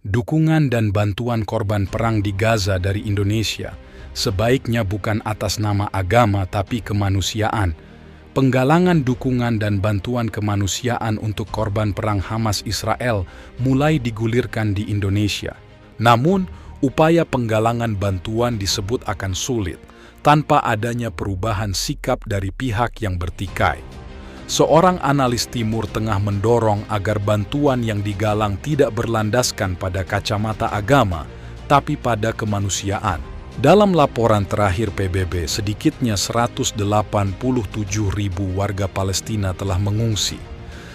Dukungan dan bantuan korban perang di Gaza dari Indonesia sebaiknya bukan atas nama agama tapi kemanusiaan. Penggalangan dukungan dan bantuan kemanusiaan untuk korban perang Hamas Israel mulai digulirkan di Indonesia. Namun, upaya penggalangan bantuan disebut akan sulit tanpa adanya perubahan sikap dari pihak yang bertikai. Seorang analis Timur Tengah mendorong agar bantuan yang digalang tidak berlandaskan pada kacamata agama, tapi pada kemanusiaan. Dalam laporan terakhir PBB, sedikitnya 187.000 warga Palestina telah mengungsi.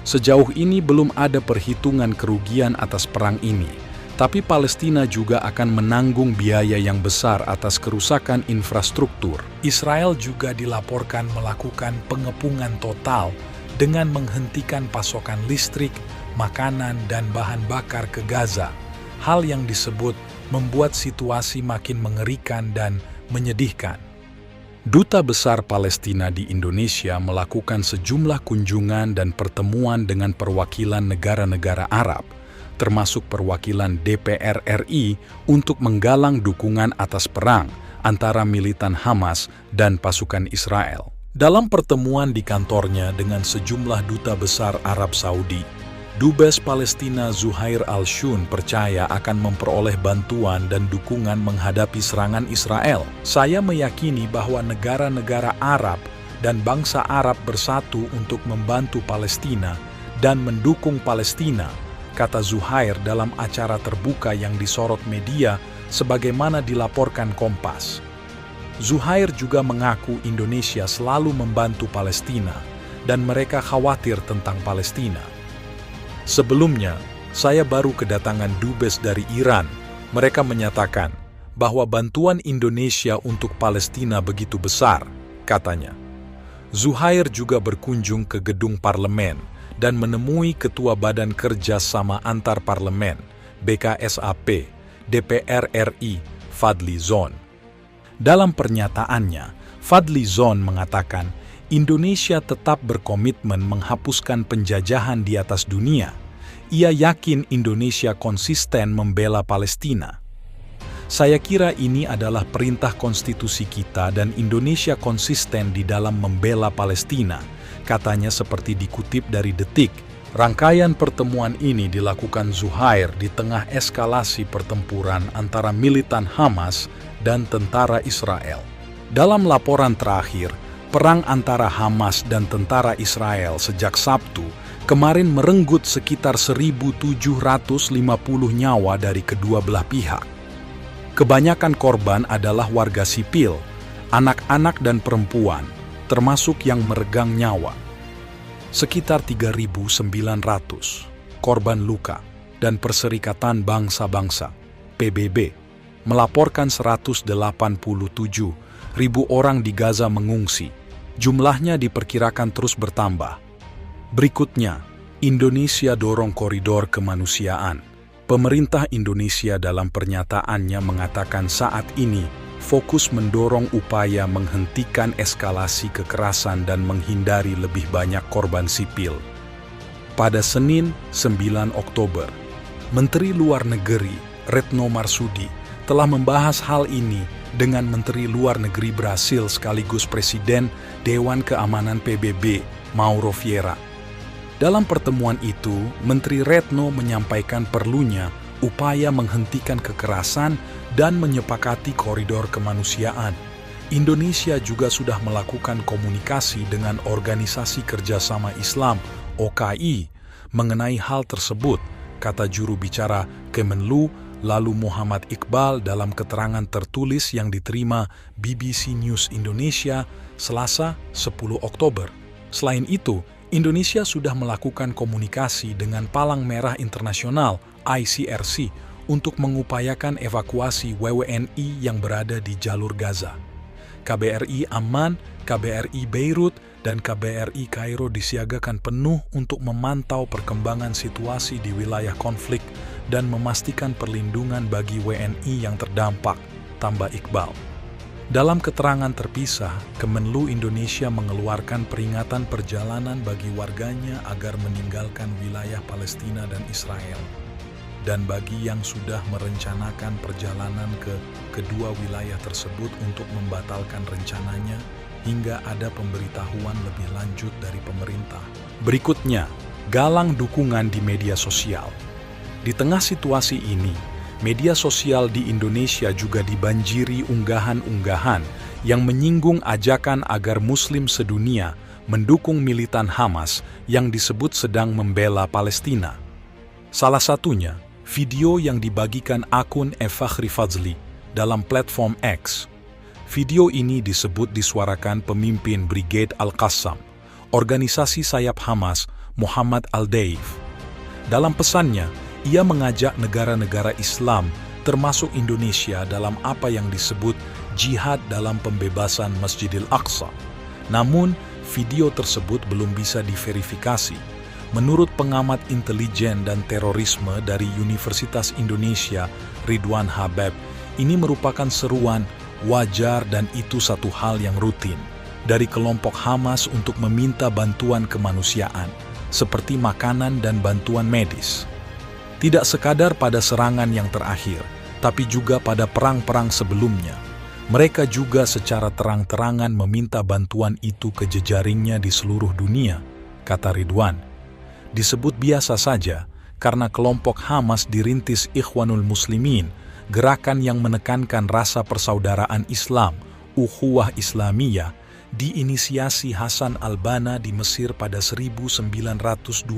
Sejauh ini belum ada perhitungan kerugian atas perang ini, tapi Palestina juga akan menanggung biaya yang besar atas kerusakan infrastruktur. Israel juga dilaporkan melakukan pengepungan total dengan menghentikan pasokan listrik, makanan, dan bahan bakar ke Gaza, hal yang disebut membuat situasi makin mengerikan dan menyedihkan. Duta Besar Palestina di Indonesia melakukan sejumlah kunjungan dan pertemuan dengan perwakilan negara-negara Arab, termasuk perwakilan DPR RI untuk menggalang dukungan atas perang antara militan Hamas dan pasukan Israel. Dalam pertemuan di kantornya dengan sejumlah duta besar Arab Saudi, Dubes Palestina Zuhair Al-Shun percaya akan memperoleh bantuan dan dukungan menghadapi serangan Israel. Saya meyakini bahwa negara-negara Arab dan bangsa Arab bersatu untuk membantu Palestina dan mendukung Palestina, kata Zuhair dalam acara terbuka yang disorot media sebagaimana dilaporkan Kompas. Zuhair juga mengaku Indonesia selalu membantu Palestina dan mereka khawatir tentang Palestina. Sebelumnya, saya baru kedatangan dubes dari Iran. Mereka menyatakan bahwa bantuan Indonesia untuk Palestina begitu besar, katanya. Zuhair juga berkunjung ke gedung parlemen dan menemui Ketua Badan Kerja Sama Antar Parlemen, BKSAP, DPR RI, Fadli Zon. Dalam pernyataannya, Fadli Zon mengatakan Indonesia tetap berkomitmen menghapuskan penjajahan di atas dunia. Ia yakin Indonesia konsisten membela Palestina. Saya kira ini adalah perintah konstitusi kita dan Indonesia konsisten di dalam membela Palestina, katanya seperti dikutip dari Detik. Rangkaian pertemuan ini dilakukan Zuhair di tengah eskalasi pertempuran antara militan Hamas dan tentara Israel. Dalam laporan terakhir, perang antara Hamas dan tentara Israel sejak Sabtu kemarin merenggut sekitar 1.750 nyawa dari kedua belah pihak. Kebanyakan korban adalah warga sipil, anak-anak dan perempuan, termasuk yang meregang nyawa. Sekitar 3.900 korban luka dan Perserikatan Bangsa-Bangsa, PBB, melaporkan 187.000 orang di Gaza mengungsi. Jumlahnya diperkirakan terus bertambah. Berikutnya, Indonesia dorong koridor kemanusiaan. Pemerintah Indonesia dalam pernyataannya mengatakan saat ini fokus mendorong upaya menghentikan eskalasi kekerasan dan menghindari lebih banyak korban sipil. Pada Senin, 9 Oktober, Menteri Luar Negeri Retno Marsudi telah membahas hal ini dengan Menteri Luar Negeri Brasil sekaligus Presiden Dewan Keamanan PBB, Mauro Vieira. Dalam pertemuan itu, Menteri Retno menyampaikan perlunya upaya menghentikan kekerasan dan menyepakati koridor kemanusiaan. Indonesia juga sudah melakukan komunikasi dengan Organisasi Kerjasama Islam, OKI, mengenai hal tersebut, kata juru bicara Kemenlu, lalu Muhammad Iqbal dalam keterangan tertulis yang diterima BBC News Indonesia, Selasa 10 Oktober. Selain itu, Indonesia sudah melakukan komunikasi dengan Palang Merah Internasional, ICRC, untuk mengupayakan evakuasi WWNI yang berada di jalur Gaza. KBRI Amman, KBRI Beirut, dan KBRI Kairo disiagakan penuh untuk memantau perkembangan situasi di wilayah konflik dan memastikan perlindungan bagi WNI yang terdampak, tambah Iqbal. Dalam keterangan terpisah, Kemenlu Indonesia mengeluarkan peringatan perjalanan bagi warganya agar meninggalkan wilayah Palestina dan Israel. Dan bagi yang sudah merencanakan perjalanan ke kedua wilayah tersebut untuk membatalkan rencananya hingga ada pemberitahuan lebih lanjut dari pemerintah. Berikutnya, galang dukungan di media sosial. Di tengah situasi ini, media sosial di Indonesia juga dibanjiri unggahan-unggahan yang menyinggung ajakan agar Muslim sedunia mendukung militan Hamas yang disebut sedang membela Palestina. Salah satunya, video yang dibagikan akun Fakhri Fadzli dalam platform X. Video ini disebut disuarakan pemimpin Brigade Al-Qassam, organisasi sayap Hamas, Muhammad Al-Deif. Dalam pesannya, ia mengajak negara-negara Islam termasuk Indonesia dalam apa yang disebut jihad dalam pembebasan Masjidil Aqsa. Namun, video tersebut belum bisa diverifikasi. Menurut pengamat intelijen dan terorisme dari Universitas Indonesia, Ridwan Habib, ini merupakan seruan wajar dan itu satu hal yang rutin dari kelompok Hamas untuk meminta bantuan kemanusiaan, seperti makanan dan bantuan medis. Tidak sekadar pada serangan yang terakhir, tapi juga pada perang-perang sebelumnya. Mereka juga secara terang-terangan meminta bantuan itu ke jejaringnya di seluruh dunia, kata Ridwan. Disebut biasa saja karena kelompok Hamas dirintis Ikhwanul Muslimin, gerakan yang menekankan rasa persaudaraan Islam, Ukhuwah Islamiyah, diinisiasi Hasan al-Banna di Mesir pada 1928.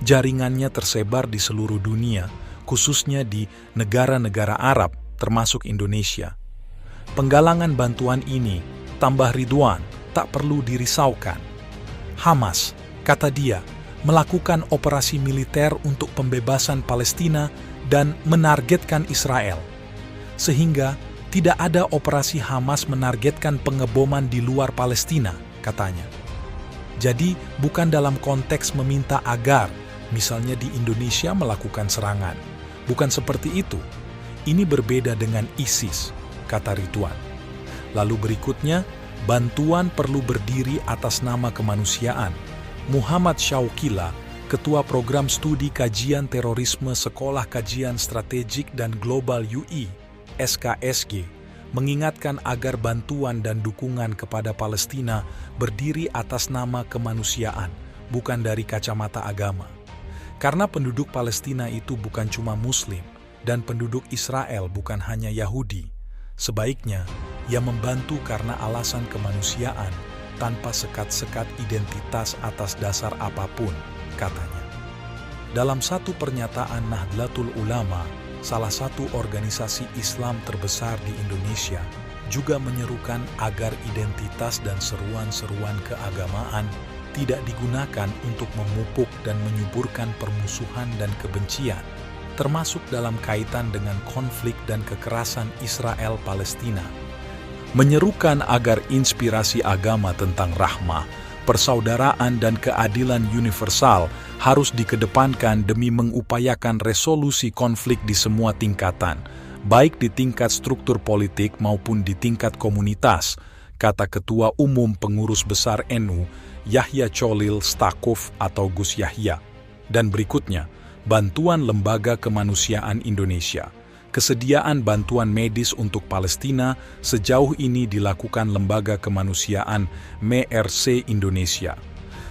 Jaringannya tersebar di seluruh dunia, khususnya di negara-negara Arab, termasuk Indonesia. Penggalangan bantuan ini, tambah Ridwan, tak perlu dirisaukan. Hamas, kata dia, melakukan operasi militer untuk pembebasan Palestina dan menargetkan Israel. Sehingga tidak ada operasi Hamas menargetkan pengeboman di luar Palestina, katanya. Jadi bukan dalam konteks meminta agar, misalnya di Indonesia melakukan serangan. Bukan seperti itu. Ini berbeda dengan ISIS, kata Ridwan. Lalu berikutnya, bantuan perlu berdiri atas nama kemanusiaan. Muhammad Syauqila, Ketua Program Studi Kajian Terorisme Sekolah Kajian Strategik dan Global UI, SKSG, mengingatkan agar bantuan dan dukungan kepada Palestina berdiri atas nama kemanusiaan, bukan dari kacamata agama. Karena penduduk Palestina itu bukan cuma Muslim, dan penduduk Israel bukan hanya Yahudi. Sebaiknya, ia membantu karena alasan kemanusiaan, tanpa sekat-sekat identitas atas dasar apapun, katanya. Dalam satu pernyataan, Nahdlatul Ulama, salah satu organisasi Islam terbesar di Indonesia, juga menyerukan agar identitas dan seruan-seruan keagamaan tidak digunakan untuk memupuk dan menyuburkan permusuhan dan kebencian, termasuk dalam kaitan dengan konflik dan kekerasan Israel-Palestina. Menyerukan agar inspirasi agama tentang rahmah, persaudaraan dan keadilan universal harus dikedepankan demi mengupayakan resolusi konflik di semua tingkatan, baik di tingkat struktur politik maupun di tingkat komunitas, kata Ketua Umum Pengurus Besar NU, Yahya Cholil Stakuf atau Gus Yahya. Dan berikutnya, bantuan Lembaga Kemanusiaan Indonesia. Kesediaan bantuan medis untuk Palestina sejauh ini dilakukan Lembaga Kemanusiaan MERC Indonesia.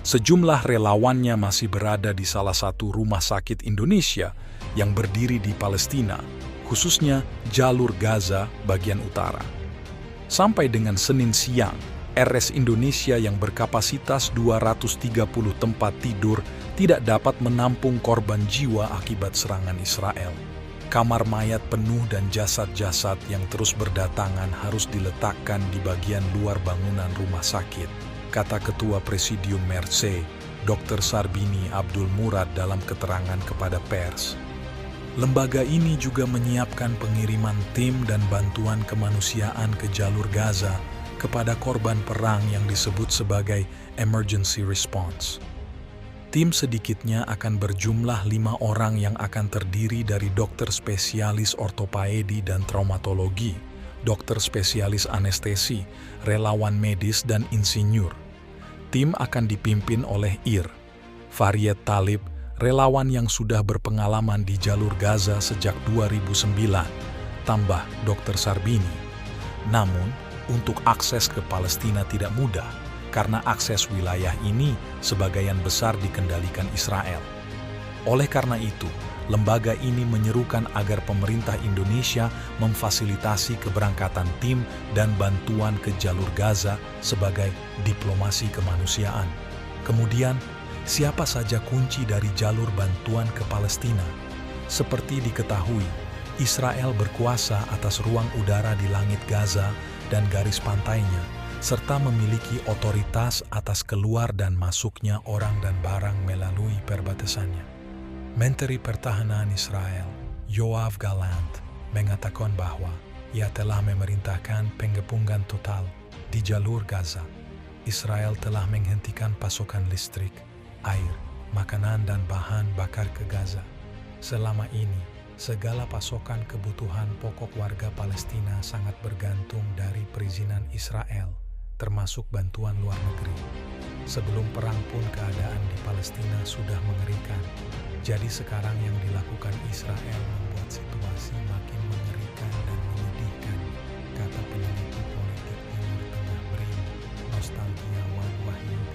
Sejumlah relawannya masih berada di salah satu rumah sakit Indonesia yang berdiri di Palestina, khususnya jalur Gaza bagian utara. Sampai dengan Senin siang, RS Indonesia yang berkapasitas 230 tempat tidur tidak dapat menampung korban jiwa akibat serangan Israel. Kamar mayat penuh dan jasad-jasad yang terus berdatangan harus diletakkan di bagian luar bangunan rumah sakit, kata Ketua Presidium MERC, Dr. Sarbini Abdul Murad dalam keterangan kepada pers. Lembaga ini juga menyiapkan pengiriman tim dan bantuan kemanusiaan ke jalur Gaza kepada korban perang yang disebut sebagai emergency response. Tim sedikitnya akan berjumlah 5 orang yang akan terdiri dari dokter spesialis ortopedi dan traumatologi, dokter spesialis anestesi, relawan medis, dan insinyur. Tim akan dipimpin oleh Ir, Faryed Talib, relawan yang sudah berpengalaman di jalur Gaza sejak 2009, tambah Dr. Sarbini. Namun, untuk akses ke Palestina tidak mudah, karena akses wilayah ini sebagian besar dikendalikan Israel. Oleh karena itu, lembaga ini menyerukan agar pemerintah Indonesia memfasilitasi keberangkatan tim dan bantuan ke jalur Gaza sebagai diplomasi kemanusiaan. Kemudian, siapa saja kunci dari jalur bantuan ke Palestina? Seperti diketahui, Israel berkuasa atas ruang udara di langit Gaza dan garis pantainya, serta memiliki otoritas atas keluar dan masuknya orang dan barang melalui perbatasannya. Menteri Pertahanan Israel, Yoav Gallant, mengatakan bahwa ia telah memerintahkan pengepungan total di jalur Gaza. Israel telah menghentikan pasokan listrik, air, makanan dan bahan bakar ke Gaza. Selama ini, segala pasokan kebutuhan pokok warga Palestina sangat bergantung dari perizinan Israel, termasuk bantuan luar negeri. Sebelum perang pun keadaan di Palestina sudah mengerikan. Jadi sekarang yang dilakukan Israel membuat situasi makin mengerikan dan menyedihkan, kata peneliti politik Timur Tengah BRIN, Nostalgiawan Wahyudi.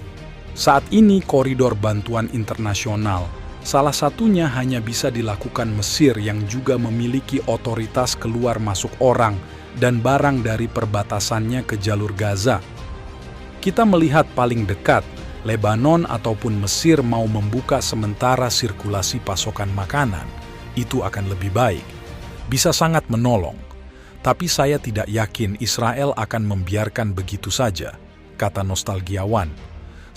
Saat ini koridor bantuan internasional, salah satunya hanya bisa dilakukan Mesir yang juga memiliki otoritas keluar masuk orang dan barang dari perbatasannya ke jalur Gaza. Kita melihat paling dekat, Lebanon ataupun Mesir mau membuka sementara sirkulasi pasokan makanan, itu akan lebih baik. Bisa sangat menolong. Tapi saya tidak yakin Israel akan membiarkan begitu saja, kata Nostalgiawan.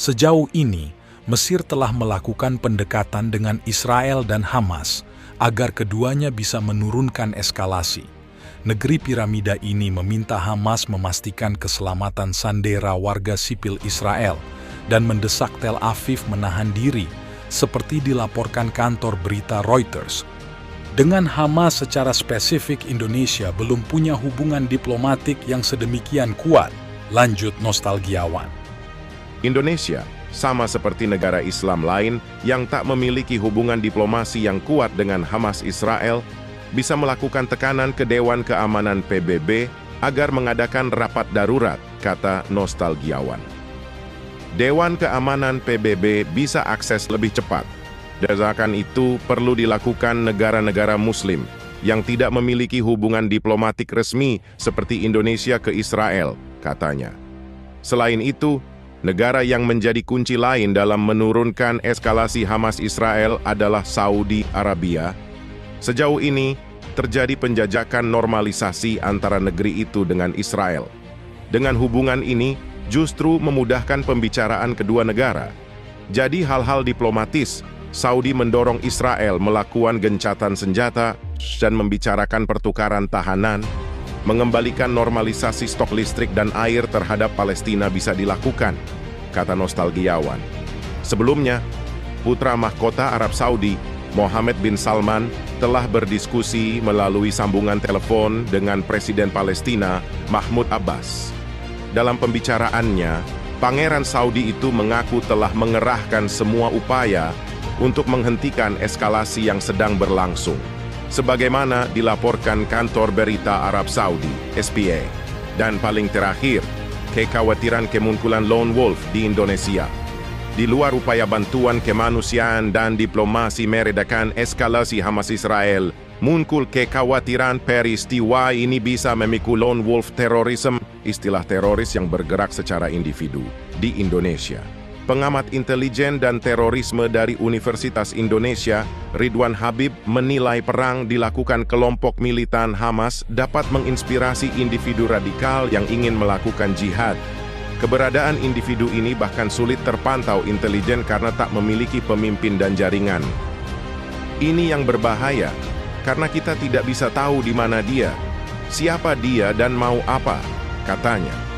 Sejauh ini, Mesir telah melakukan pendekatan dengan Israel dan Hamas agar keduanya bisa menurunkan eskalasi. Negeri piramida ini meminta Hamas memastikan keselamatan sandera warga sipil Israel dan mendesak Tel Aviv menahan diri, seperti dilaporkan kantor berita Reuters. Dengan Hamas secara spesifik, Indonesia belum punya hubungan diplomatik yang sedemikian kuat, lanjut Nostalgiawan. Indonesia, sama seperti negara Islam lain yang tak memiliki hubungan diplomasi yang kuat dengan Hamas Israel, bisa melakukan tekanan ke Dewan Keamanan PBB agar mengadakan rapat darurat, kata Nostalgiawan. Dewan Keamanan PBB bisa akses lebih cepat. Desakan itu perlu dilakukan negara-negara Muslim yang tidak memiliki hubungan diplomatik resmi seperti Indonesia ke Israel, katanya. Selain itu, negara yang menjadi kunci lain dalam menurunkan eskalasi Hamas Israel adalah Saudi Arabia. Sejauh ini, terjadi penjajakan normalisasi antara negeri itu dengan Israel. Dengan hubungan ini, justru memudahkan pembicaraan kedua negara. Jadi hal-hal diplomatis, Saudi mendorong Israel melakukan gencatan senjata dan membicarakan pertukaran tahanan, mengembalikan normalisasi stok listrik dan air terhadap Palestina bisa dilakukan, kata Nostalgiawan. Sebelumnya, putra mahkota Arab Saudi, Mohammed bin Salman, telah berdiskusi melalui sambungan telepon dengan Presiden Palestina, Mahmud Abbas. Dalam pembicaraannya, Pangeran Saudi itu mengaku telah mengerahkan semua upaya untuk menghentikan eskalasi yang sedang berlangsung, sebagaimana dilaporkan kantor berita Arab Saudi, SPA. Dan paling terakhir, kekhawatiran kemunculan lone wolf di Indonesia. Di luar upaya bantuan kemanusiaan dan diplomasi meredakan eskalasi Hamas Israel, muncul kekhawatiran peristiwa ini bisa memikul lone wolf terrorism, istilah teroris yang bergerak secara individu, di Indonesia. Pengamat intelijen dan terorisme dari Universitas Indonesia, Ridwan Habib, menilai perang dilakukan kelompok militan Hamas dapat menginspirasi individu radikal yang ingin melakukan jihad. Keberadaan individu ini bahkan sulit terpantau intelijen karena tak memiliki pemimpin dan jaringan. Ini yang berbahaya, karena kita tidak bisa tahu di mana dia, siapa dia dan mau apa, katanya.